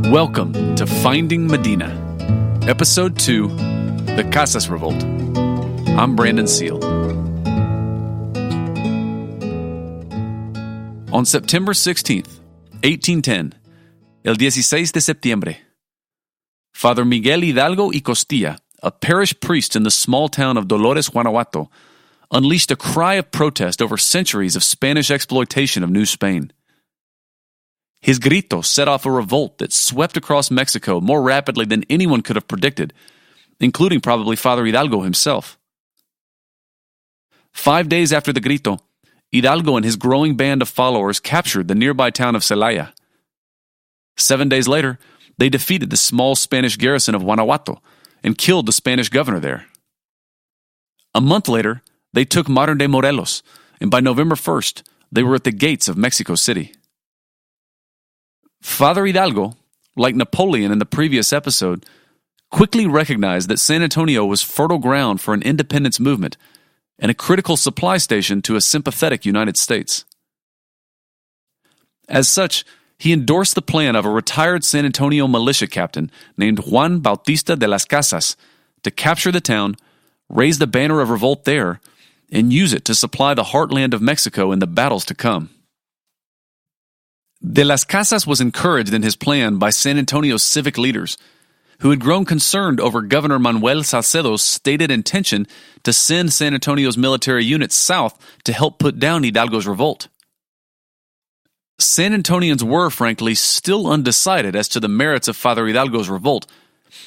Welcome to Finding Medina, Episode 2, The Casas Revolt. I'm Brandon Seal. On September 16th, 1810, el 16 de septiembre, Father Miguel Hidalgo y Costillas, a parish priest in the small town of Dolores, Guanajuato, unleashed a cry of protest over centuries of Spanish exploitation of New Spain. His grito set off a revolt that swept across Mexico more rapidly than anyone could have predicted, including probably Father Hidalgo himself. 5 days after the grito, Hidalgo and his growing band of followers captured the nearby town of Celaya. 7 days later, they defeated the small Spanish garrison of Guanajuato and killed the Spanish governor there. A month later, they took modern-day Morelos, and by November 1st, they were at the gates of Mexico City. Father Hidalgo, like Napoleon in the previous episode, quickly recognized that San Antonio was fertile ground for an independence movement and a critical supply station to a sympathetic United States. As such, he endorsed the plan of a retired San Antonio militia captain named Juan Bautista de las Casas to capture the town, raise the banner of revolt there, and use it to supply the heartland of Mexico in the battles to come. De las Casas was encouraged in his plan by San Antonio's civic leaders, who had grown concerned over Governor Manuel Salcedo's stated intention to send San Antonio's military units south to help put down Hidalgo's revolt. San Antonians were, frankly, still undecided as to the merits of Father Hidalgo's revolt,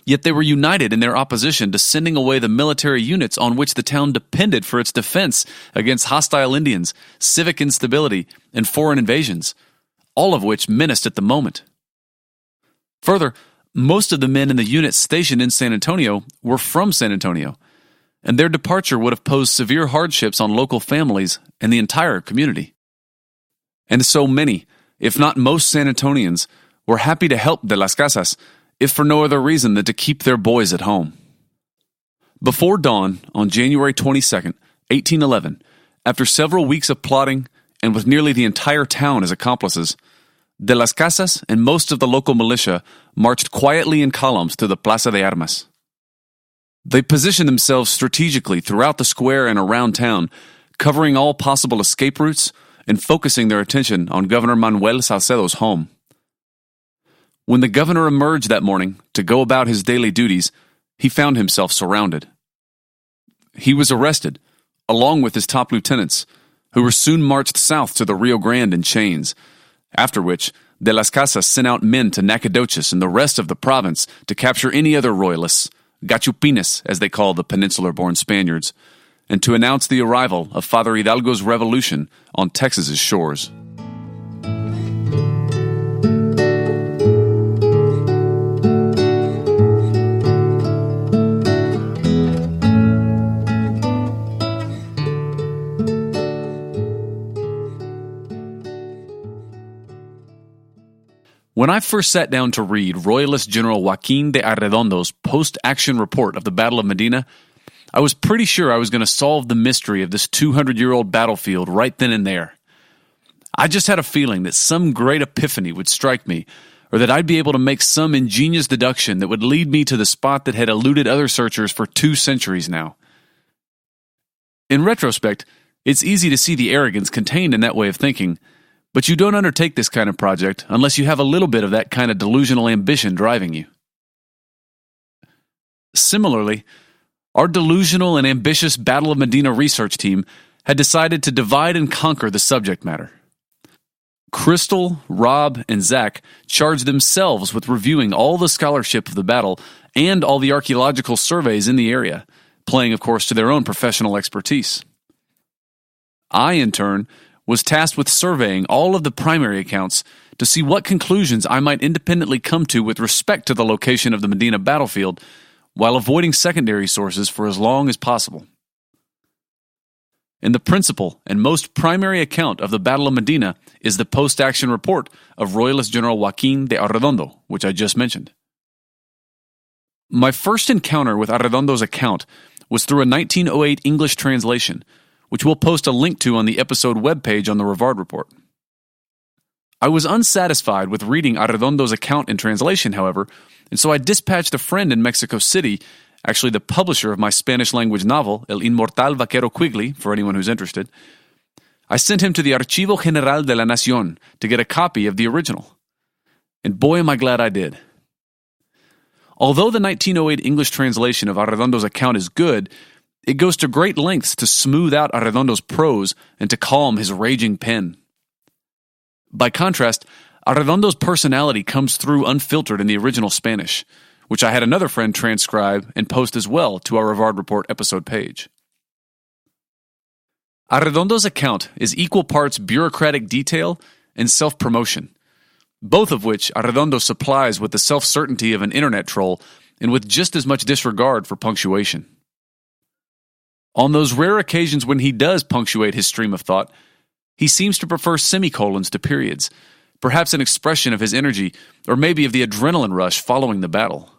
yet they were united in their opposition to sending away the military units on which the town depended for its defense against hostile Indians, civic instability, and foreign invasions, all of which menaced at the moment. Further, most of the men in the units stationed in San Antonio were from San Antonio, and their departure would have posed severe hardships on local families and the entire community. And so many, if not most San Antonians, were happy to help De las Casas, if for no other reason than to keep their boys at home. Before dawn, on January 22nd, 1811, after several weeks of plotting, and with nearly the entire town as accomplices, De las Casas and most of the local militia marched quietly in columns to the Plaza de Armas. They positioned themselves strategically throughout the square and around town, covering all possible escape routes and focusing their attention on Governor Manuel Salcedo's home. When the governor emerged that morning to go about his daily duties, he found himself surrounded. He was arrested, along with his top lieutenants, who were soon marched south to the Rio Grande in chains, after which De las Casas sent out men to Nacogdoches and the rest of the province to capture any other royalists, gachupines as they call the peninsular-born Spaniards, and to announce the arrival of Father Hidalgo's revolution on Texas's shores. When I first sat down to read Royalist General Joaquín de Arredondo's post-action report of the Battle of Medina, I was pretty sure I was going to solve the mystery of this 200-year-old battlefield right then and there. I just had a feeling that some great epiphany would strike me, or that I'd be able to make some ingenious deduction that would lead me to the spot that had eluded other searchers for 2 centuries now. In retrospect, it's easy to see the arrogance contained in that way of thinking, but you don't undertake this kind of project unless you have a little bit of that kind of delusional ambition driving you. Similarly, our delusional and ambitious Battle of Medina research team had decided to divide and conquer the subject matter. Crystal, Rob, and Zach charged themselves with reviewing all the scholarship of the battle and all the archaeological surveys in the area, playing, of course, to their own professional expertise. I, in turn, was tasked with surveying all of the primary accounts to see what conclusions I might independently come to with respect to the location of the Medina battlefield, while avoiding secondary sources for as long as possible. And the principal and most primary account of the Battle of Medina is the post-action report of Royalist General Joaquín de Arredondo, which I just mentioned. My first encounter with Arredondo's account was through a 1908 English translation, which we'll post a link to on the episode webpage on the Rivard Report. I was unsatisfied with reading Arredondo's account in translation, however, and so I dispatched a friend in Mexico City, actually the publisher of my Spanish-language novel, El Inmortal Vaquero Quigley, for anyone who's interested. I sent him to the Archivo General de la Nación to get a copy of the original. And boy, am I glad I did. Although the 1908 English translation of Arredondo's account is good, it goes to great lengths to smooth out Arredondo's prose and to calm his raging pen. By contrast, Arredondo's personality comes through unfiltered in the original Spanish, which I had another friend transcribe and post as well to our Rivard Report episode page. Arredondo's account is equal parts bureaucratic detail and self-promotion, both of which Arredondo supplies with the self-certainty of an internet troll and with just as much disregard for punctuation. On those rare occasions when he does punctuate his stream of thought, he seems to prefer semicolons to periods, perhaps an expression of his energy or maybe of the adrenaline rush following the battle.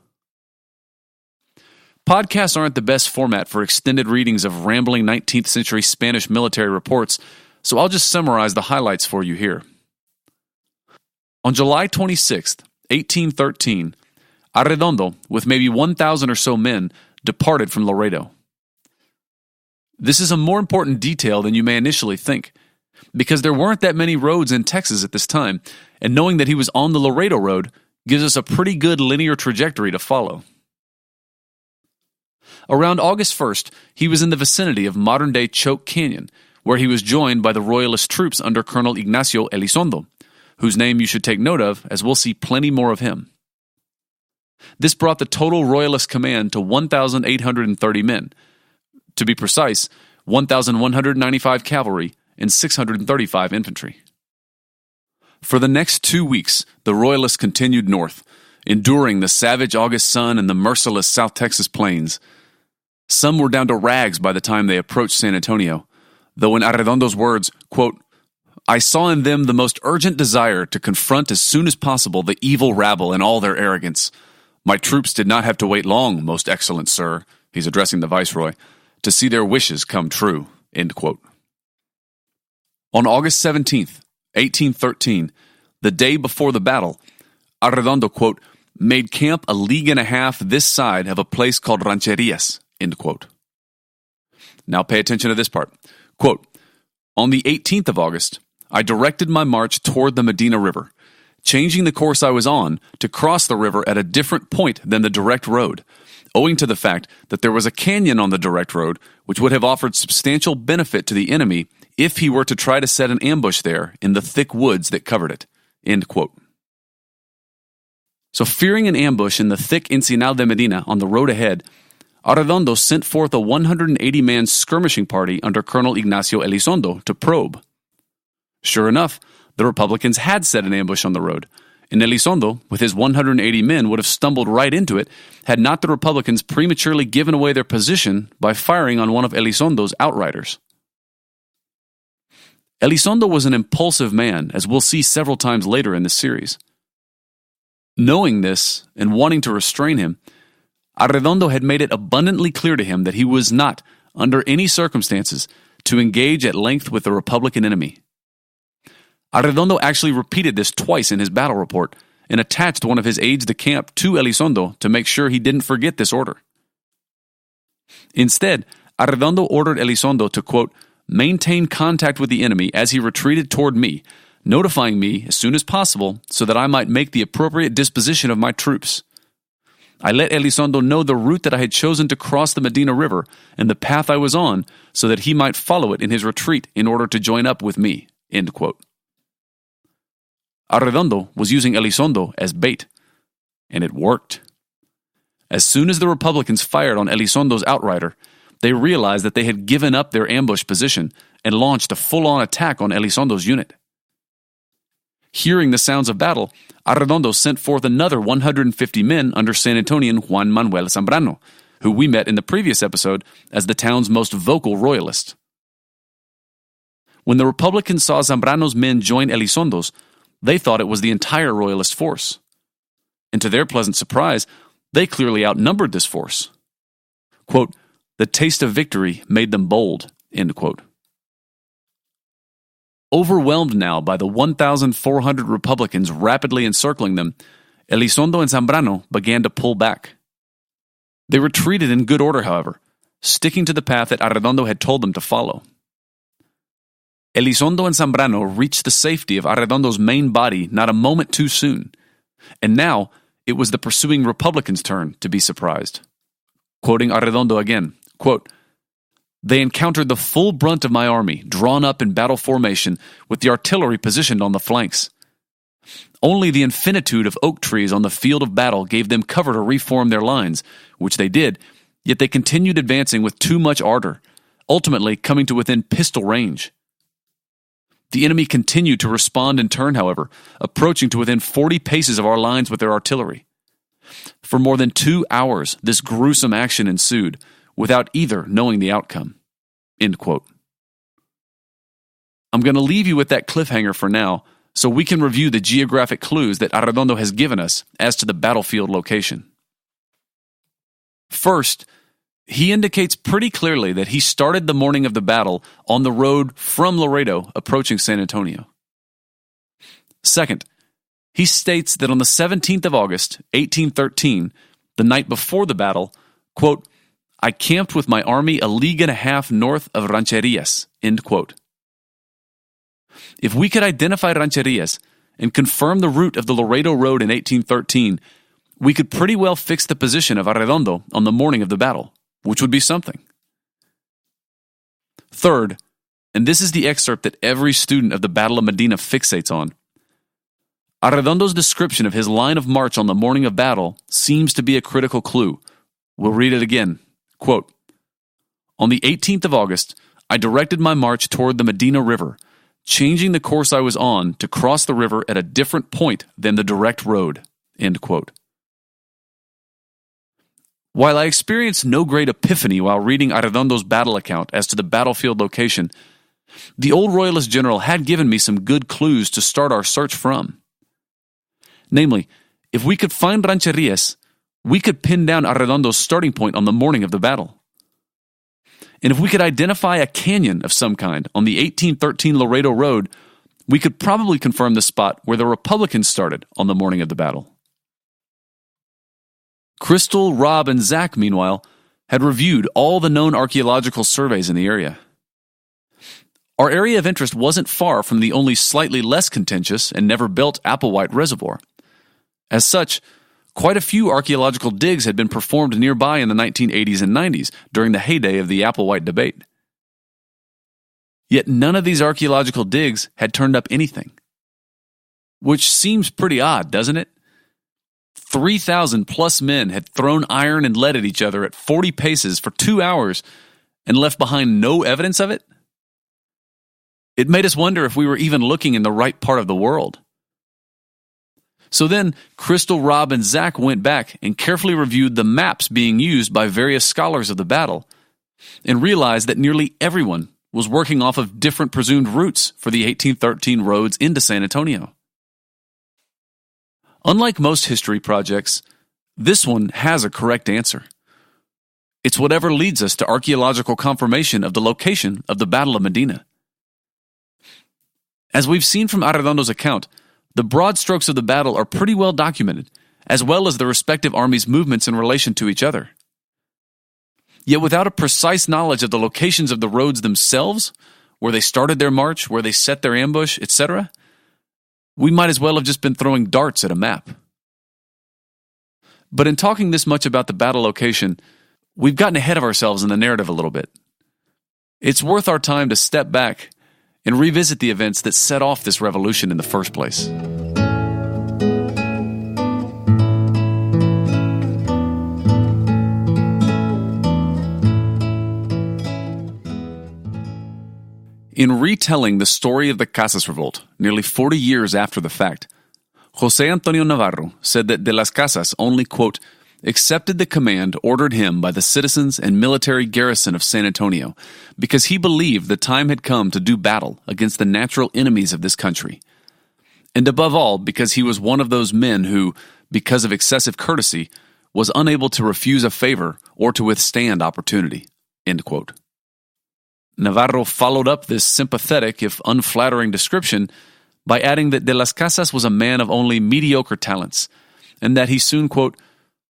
Podcasts aren't the best format for extended readings of rambling 19th century Spanish military reports, so I'll just summarize the highlights for you here. On July 26, 1813, Arredondo, with maybe 1,000 or so men, departed from Laredo. This is a more important detail than you may initially think, because there weren't that many roads in Texas at this time, and knowing that he was on the Laredo Road gives us a pretty good linear trajectory to follow. Around August 1st, he was in the vicinity of modern-day Choke Canyon, where he was joined by the Royalist troops under Colonel Ignacio Elizondo, whose name you should take note of, as we'll see plenty more of him. This brought the total Royalist command to 1,830 men. To be precise, 1,195 cavalry and 635 infantry. For the next 2 weeks, the Royalists continued north, enduring the savage August sun and the merciless South Texas plains. Some were down to rags by the time they approached San Antonio, though in Arredondo's words, quote, "I saw in them the most urgent desire to confront as soon as possible the evil rabble and all their arrogance. My troops did not have to wait long, most excellent sir," he's addressing the viceroy, "to see their wishes come true," end quote. On August 17th, 1813, the day before the battle, Arredondo, quote, "made camp a league and a half this side of a place called Rancherias," end quote. Now pay attention to this part. Quote, "On the 18th of August, I directed my march toward the Medina River, changing the course I was on to cross the river at a different point than the direct road, owing to the fact that there was a canyon on the direct road which would have offered substantial benefit to the enemy if he were to try to set an ambush there in the thick woods that covered it," end quote. So fearing an ambush in the thick Encinal de Medina on the road ahead, Arredondo sent forth a 180-man skirmishing party under Colonel Ignacio Elizondo to probe. Sure enough, the Republicans had set an ambush on the road, and Elizondo, with his 180 men, would have stumbled right into it had not the Republicans prematurely given away their position by firing on one of Elizondo's outriders. Elizondo was an impulsive man, as we'll see several times later in this series. Knowing this and wanting to restrain him, Arredondo had made it abundantly clear to him that he was not, under any circumstances, to engage at length with the Republican enemy. Arredondo actually repeated this twice in his battle report and attached one of his aides-de-camp to Elizondo to make sure he didn't forget this order. Instead, Arredondo ordered Elizondo to, quote, "maintain contact with the enemy as he retreated toward me, notifying me as soon as possible so that I might make the appropriate disposition of my troops. I let Elizondo know the route that I had chosen to cross the Medina River and the path I was on so that he might follow it in his retreat in order to join up with me," end quote. Arredondo was using Elizondo as bait, and it worked. As soon as the Republicans fired on Elizondo's outrider, they realized that they had given up their ambush position and launched a full-on attack on Elizondo's unit. Hearing the sounds of battle, Arredondo sent forth another 150 men under San Antonian Juan Manuel Zambrano, who we met in the previous episode as the town's most vocal royalist. When the Republicans saw Zambrano's men join Elizondo's, they thought it was the entire royalist force. And to their pleasant surprise, they clearly outnumbered this force. Quote, "The taste of victory made them bold," end quote. Overwhelmed now by the 1,400 Republicans rapidly encircling them, Elizondo and Zambrano began to pull back. They retreated in good order, however, sticking to the path that Arredondo had told them to follow. Elizondo and Zambrano reached the safety of Arredondo's main body not a moment too soon, and now it was the pursuing Republicans' turn to be surprised. Quoting Arredondo again, quote, "They encountered the full brunt of my army, drawn up in battle formation, with the artillery positioned on the flanks. Only the infinitude of oak trees on the field of battle gave them cover to reform their lines, which they did, yet they continued advancing with too much ardor, ultimately coming to within pistol range. The enemy continued to respond in turn, however, approaching to within 40 paces of our lines with their artillery. For more than 2 hours, this gruesome action ensued, without either knowing the outcome." End quote. I'm going to leave you with that cliffhanger for now, so we can review the geographic clues that Arredondo has given us as to the battlefield location. First, he indicates pretty clearly that he started the morning of the battle on the road from Laredo approaching San Antonio. Second, he states that on the 17th of August, 1813, the night before the battle, quote, "I camped with my army a league and a half north of Rancherias," end quote. If we could identify Rancherias and confirm the route of the Laredo Road in 1813, we could pretty well fix the position of Arredondo on the morning of the battle, which would be something. Third, and this is the excerpt that every student of the Battle of Medina fixates on, Arredondo's description of his line of march on the morning of battle seems to be a critical clue. We'll read it again. Quote, "On the 18th of August, I directed my march toward the Medina River, changing the course I was on to cross the river at a different point than the direct road." End quote. While I experienced no great epiphany while reading Arredondo's battle account as to the battlefield location, the old Royalist general had given me some good clues to start our search from. Namely, if we could find Rancherias, we could pin down Arredondo's starting point on the morning of the battle. And if we could identify a canyon of some kind on the 1813 Laredo Road, we could probably confirm the spot where the Republicans started on the morning of the battle. Crystal, Rob, and Zach, meanwhile, had reviewed all the known archaeological surveys in the area. Our area of interest wasn't far from the only slightly less contentious and never-built Applewhite Reservoir. As such, quite a few archaeological digs had been performed nearby in the 1980s and 90s during the heyday of the Applewhite debate. Yet none of these archaeological digs had turned up anything. Which seems pretty odd, doesn't it? 3,000 plus men had thrown iron and lead at each other at 40 paces for 2 hours and left behind no evidence of it? It made us wonder if we were even looking in the right part of the world. So then, Crystal, Rob, and Zach went back and carefully reviewed the maps being used by various scholars of the battle and realized that nearly everyone was working off of different presumed routes for the 1813 roads into San Antonio. Unlike most history projects, this one has a correct answer. It's whatever leads us to archaeological confirmation of the location of the Battle of Medina. As we've seen from Arredondo's account, the broad strokes of the battle are pretty well documented, as well as the respective armies' movements in relation to each other. Yet without a precise knowledge of the locations of the roads themselves, where they started their march, where they set their ambush, etc., we might as well have just been throwing darts at a map. But in talking this much about the battle location, we've gotten ahead of ourselves in the narrative a little bit. It's worth our time to step back and revisit the events that set off this revolution in the first place. In retelling the story of the Casas Revolt, nearly 40 years after the fact, José Antonio Navarro said that de las Casas only, quote, accepted the command ordered him by the citizens and military garrison of San Antonio because he believed the time had come to do battle against the natural enemies of this country. And above all, because he was one of those men who, because of excessive courtesy, was unable to refuse a favor or to withstand opportunity. End quote. Navarro followed up this sympathetic, if unflattering description by adding that de las Casas was a man of only mediocre talents, and that he soon, quote,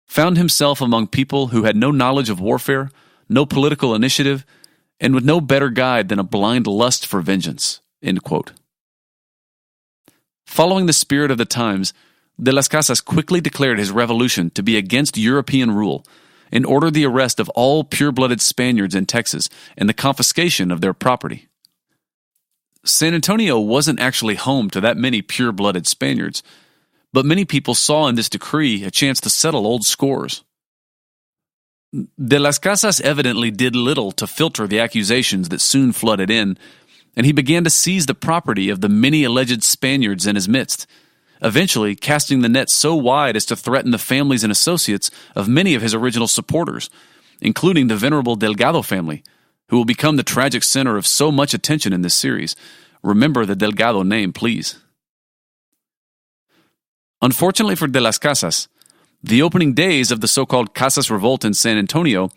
found himself among people who had no knowledge of warfare, no political initiative, and with no better guide than a blind lust for vengeance, end quote. Following the spirit of the times, de las Casas quickly declared his revolution to be against European rule and ordered the arrest of all pure-blooded Spaniards in Texas and the confiscation of their property. San Antonio wasn't actually home to that many pure-blooded Spaniards, but many people saw in this decree a chance to settle old scores. De las Casas evidently did little to filter the accusations that soon flooded in, and he began to seize the property of the many alleged Spaniards in his midst, eventually casting the net so wide as to threaten the families and associates of many of his original supporters, including the venerable Delgado family, who will become the tragic center of so much attention in this series. Remember the Delgado name, please. Unfortunately for de las Casas, the opening days of the so-called Casas Revolt in San Antonio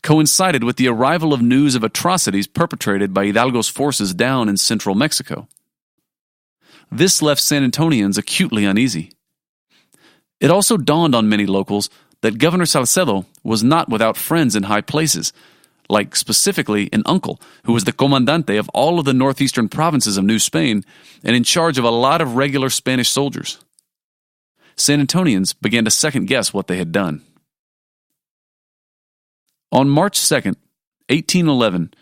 coincided with the arrival of news of atrocities perpetrated by Hidalgo's forces down in central Mexico. This left San Antonians acutely uneasy. It also dawned on many locals that Governor Salcedo was not without friends in high places, like specifically an uncle who was the comandante of all of the northeastern provinces of New Spain and in charge of a lot of regular Spanish soldiers. San Antonians began to second-guess what they had done. On March 2nd, 1811,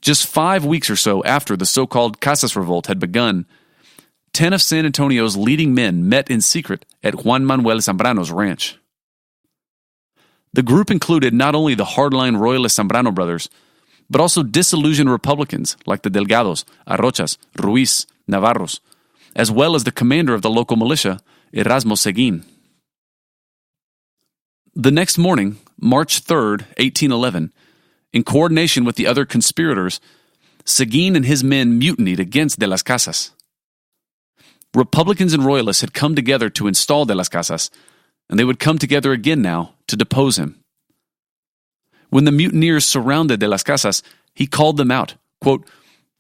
just 5 weeks or so after the so-called Casas Revolt had begun, 10 of San Antonio's leading men met in secret at Juan Manuel Zambrano's ranch. The group included not only the hardline Royalist Zambrano brothers, but also disillusioned Republicans like the Delgados, Arrochas, Ruiz, Navarros, as well as the commander of the local militia, Erasmo Seguin. The next morning, March 3rd, 1811, in coordination with the other conspirators, Seguin and his men mutinied against de las Casas. Republicans and Royalists had come together to install de las Casas, and they would come together again now to depose him. When the mutineers surrounded de las Casas, he called them out, quote,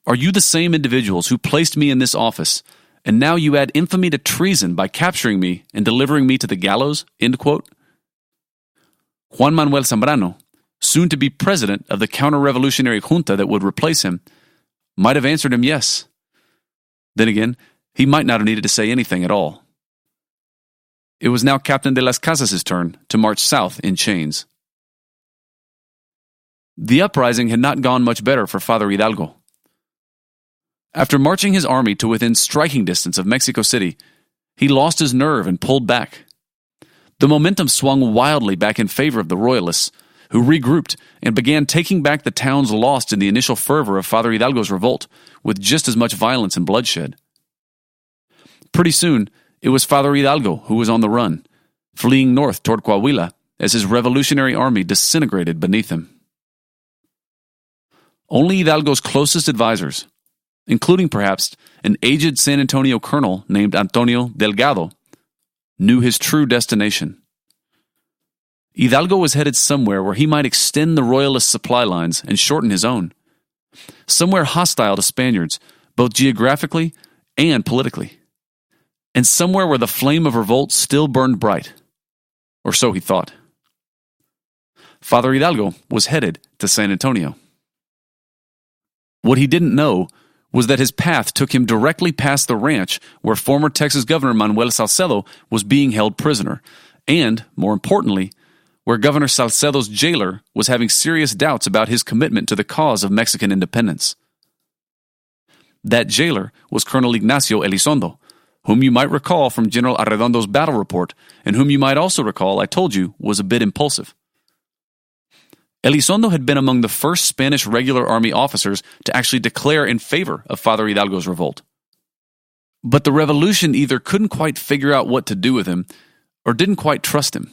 "Are you the same individuals who placed me in this office, and now you add infamy to treason by capturing me and delivering me to the gallows?" End quote. Juan Manuel Zambrano, soon to be president of the counter-revolutionary junta that would replace him, might have answered him yes. Then again, he might not have needed to say anything at all. It was now Captain de las Casas' turn to march south in chains. The uprising had not gone much better for Father Hidalgo. After marching his army to within striking distance of Mexico City, he lost his nerve and pulled back. The momentum swung wildly back in favor of the Royalists, who regrouped and began taking back the towns lost in the initial fervor of Father Hidalgo's revolt, with just as much violence and bloodshed. Pretty soon, it was Father Hidalgo who was on the run, fleeing north toward Coahuila as his revolutionary army disintegrated beneath him. Only Hidalgo's closest advisors, including perhaps an aged San Antonio colonel named Antonio Delgado, knew his true destination. Hidalgo was headed somewhere where he might extend the Royalist supply lines and shorten his own. Somewhere hostile to Spaniards, both geographically and politically. And somewhere where the flame of revolt still burned bright. Or so he thought. Father Hidalgo was headed to San Antonio. What he didn't know was that his path took him directly past the ranch where former Texas Governor Manuel Salcedo was being held prisoner, and, more importantly, where Governor Salcedo's jailer was having serious doubts about his commitment to the cause of Mexican independence. That jailer was Colonel Ignacio Elizondo, whom you might recall from General Arredondo's battle report, and whom you might also recall, I told you, was a bit impulsive. Elizondo had been among the first Spanish regular army officers to actually declare in favor of Father Hidalgo's revolt. But the revolution either couldn't quite figure out what to do with him, or didn't quite trust him,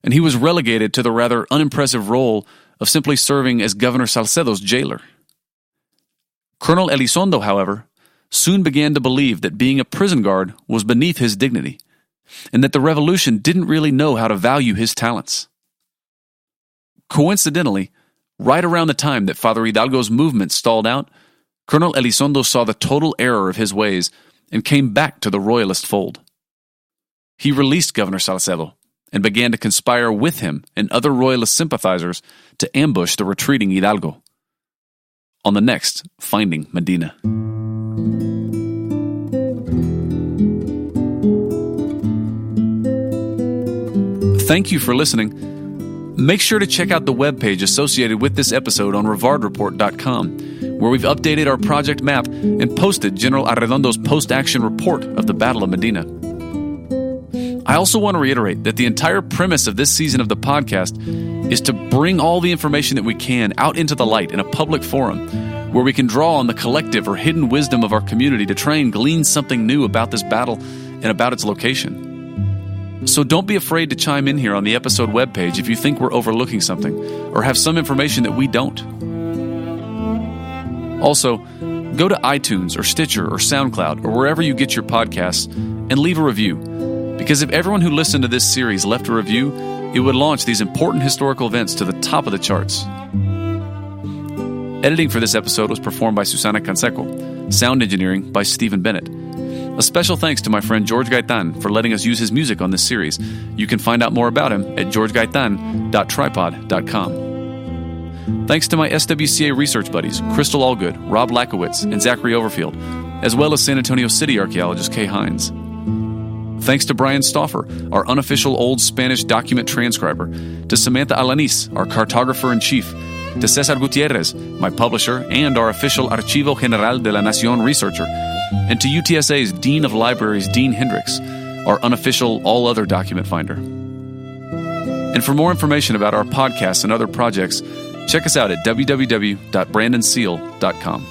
and he was relegated to the rather unimpressive role of simply serving as Governor Salcedo's jailer. Colonel Elizondo, however, soon began to believe that being a prison guard was beneath his dignity, and that the revolution didn't really know how to value his talents. Coincidentally, right around the time that Father Hidalgo's movement stalled out, Colonel Elizondo saw the total error of his ways and came back to the Royalist fold. He released Governor Salcedo and began to conspire with him and other Royalist sympathizers to ambush the retreating Hidalgo. On the next Finding Medina. Thank you for listening. Make sure to check out the webpage associated with this episode on rivardreport.com, where we've updated our project map and posted General Arredondo's post-action report of the Battle of Medina. I also want to reiterate that the entire premise of this season of the podcast is to bring all the information that we can out into the light in a public forum, where we can draw on the collective or hidden wisdom of our community to try and glean something new about this battle and about its location. So don't be afraid to chime in here on the episode webpage if you think we're overlooking something or have some information that we don't. Also, go to iTunes or Stitcher or SoundCloud or wherever you get your podcasts and leave a review. Because if everyone who listened to this series left a review, it would launch these important historical events to the top of the charts. Editing for this episode was performed by Susana Canseco. Sound engineering by Stephen Bennett. A special thanks to my friend George Gaitan for letting us use his music on this series. You can find out more about him at georgegaitan.tripod.com. Thanks to my SWCA research buddies, Crystal Allgood, Rob Lakowitz, and Zachary Overfield, as well as San Antonio City archaeologist Kay Hines. Thanks to Brian Stauffer, our unofficial Old Spanish document transcriber, to Samantha Alanis, our cartographer-in-chief, to Cesar Gutierrez, my publisher and our official Archivo General de la Nación researcher, and to UTSA's Dean of Libraries, Dean Hendricks, our unofficial all-other document finder. And for more information about our podcasts and other projects, check us out at www.brandonseal.com.